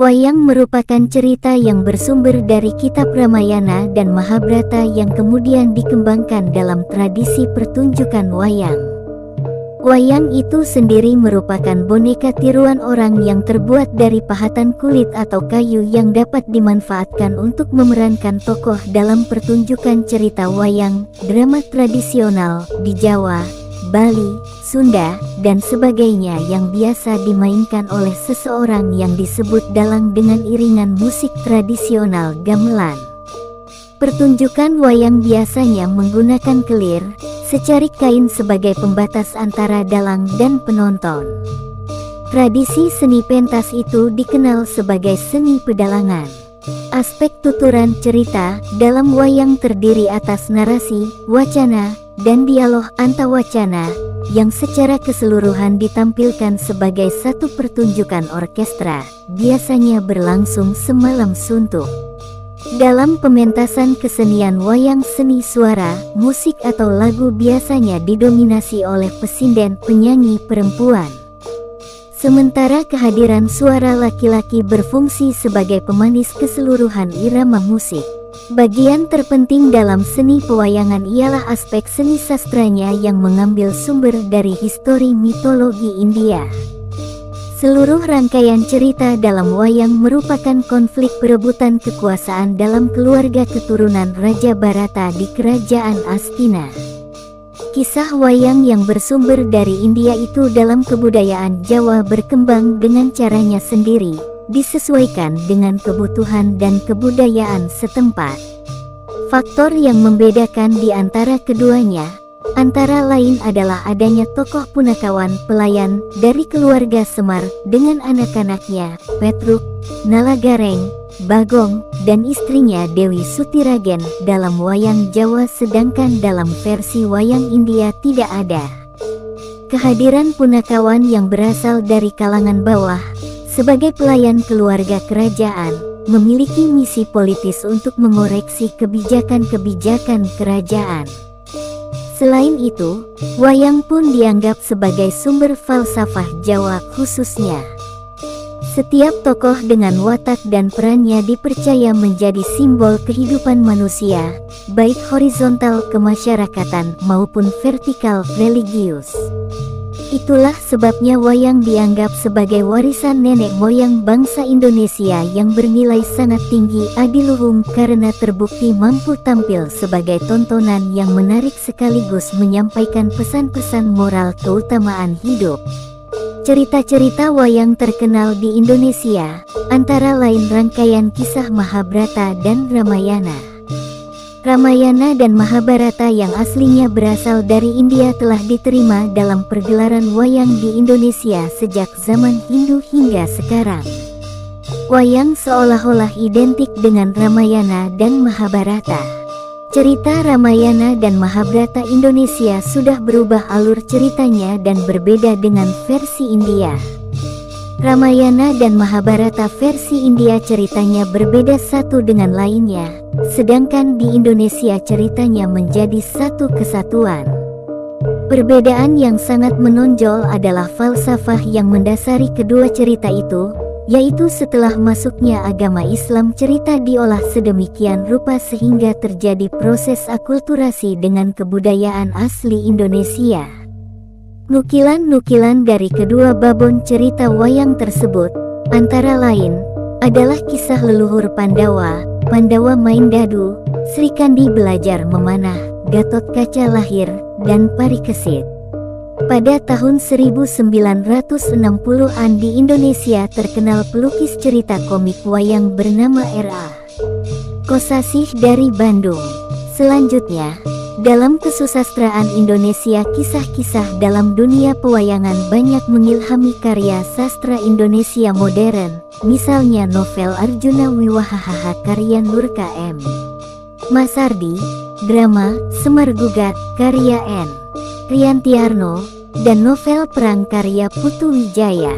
Wayang merupakan cerita yang bersumber dari kitab Ramayana dan Mahabharata yang kemudian dikembangkan dalam tradisi pertunjukan wayang. Wayang itu sendiri merupakan boneka tiruan orang yang terbuat dari pahatan kulit atau kayu yang dapat dimanfaatkan untuk memerankan tokoh dalam pertunjukan cerita wayang, drama tradisional di Jawa, Bali, Sunda, dan sebagainya yang biasa dimainkan oleh seseorang yang disebut dalang dengan iringan musik tradisional gamelan. Pertunjukan wayang biasanya menggunakan kelir, secarik kain sebagai pembatas antara dalang dan penonton. Tradisi seni pentas itu dikenal sebagai seni pedalangan. Aspek tuturan cerita dalam wayang terdiri atas narasi, wacana, dan dialog antawacana yang secara keseluruhan ditampilkan sebagai satu pertunjukan orkestra, biasanya berlangsung semalam suntuk. Dalam pementasan kesenian wayang, seni suara, musik atau lagu biasanya didominasi oleh pesinden penyanyi perempuan. Sementara kehadiran suara laki-laki berfungsi sebagai pemanis keseluruhan irama musik. Bagian terpenting dalam seni pewayangan ialah aspek seni sastranya yang mengambil sumber dari histori mitologi India. Seluruh rangkaian cerita dalam wayang merupakan konflik perebutan kekuasaan dalam keluarga keturunan Raja Bharata di Kerajaan Astina. Kisah wayang yang bersumber dari India itu dalam kebudayaan Jawa berkembang dengan caranya sendiri, disesuaikan dengan kebutuhan dan kebudayaan setempat. Faktor yang membedakan di antara keduanya, antara lain adalah adanya tokoh punakawan pelayan dari keluarga Semar dengan anak-anaknya, Petruk, Nalagareng, Bagong, dan istrinya Dewi Sutiragen dalam wayang Jawa, sedangkan dalam versi wayang India tidak ada. Kehadiran punakawan yang berasal dari kalangan bawah, sebagai pelayan keluarga kerajaan, memiliki misi politis untuk mengoreksi kebijakan-kebijakan kerajaan. Selain itu, wayang pun dianggap sebagai sumber falsafah Jawa khususnya. Setiap tokoh dengan watak dan perannya dipercaya menjadi simbol kehidupan manusia, baik horizontal kemasyarakatan maupun vertikal religius. Itulah sebabnya wayang dianggap sebagai warisan nenek moyang bangsa Indonesia yang bernilai sangat tinggi adiluhung karena terbukti mampu tampil sebagai tontonan yang menarik sekaligus menyampaikan pesan-pesan moral keutamaan hidup. Cerita-cerita wayang terkenal di Indonesia, antara lain rangkaian kisah Mahabharata dan Ramayana. Ramayana dan Mahabharata yang aslinya berasal dari India telah diterima dalam pergelaran wayang di Indonesia sejak zaman Hindu hingga sekarang. Wayang seolah-olah identik dengan Ramayana dan Mahabharata. Cerita Ramayana dan Mahabharata Indonesia sudah berubah alur ceritanya dan berbeda dengan versi India. Ramayana dan Mahabharata versi India ceritanya berbeda satu dengan lainnya, sedangkan di Indonesia ceritanya menjadi satu kesatuan. Perbedaan yang sangat menonjol adalah falsafah yang mendasari kedua cerita itu, yaitu setelah masuknya agama Islam cerita diolah sedemikian rupa sehingga terjadi proses akulturasi dengan kebudayaan asli Indonesia. Nukilan-nukilan dari kedua babon cerita wayang tersebut, antara lain, adalah kisah leluhur Pandawa, Pandawa main dadu, Sri Kandi belajar memanah, Gatot Kaca lahir, dan Parikesit. Pada tahun 1960-an di Indonesia terkenal pelukis cerita komik wayang bernama R.A. Kosasih dari Bandung. Selanjutnya, dalam kesusastraan Indonesia kisah-kisah dalam dunia pewayangan banyak mengilhami karya sastra Indonesia modern, misalnya novel Arjuna Wiwaha karya Nurka M. Masardi, drama Semar Gugat karya N. Riantiarno, dan novel perang karya Putu Wijaya.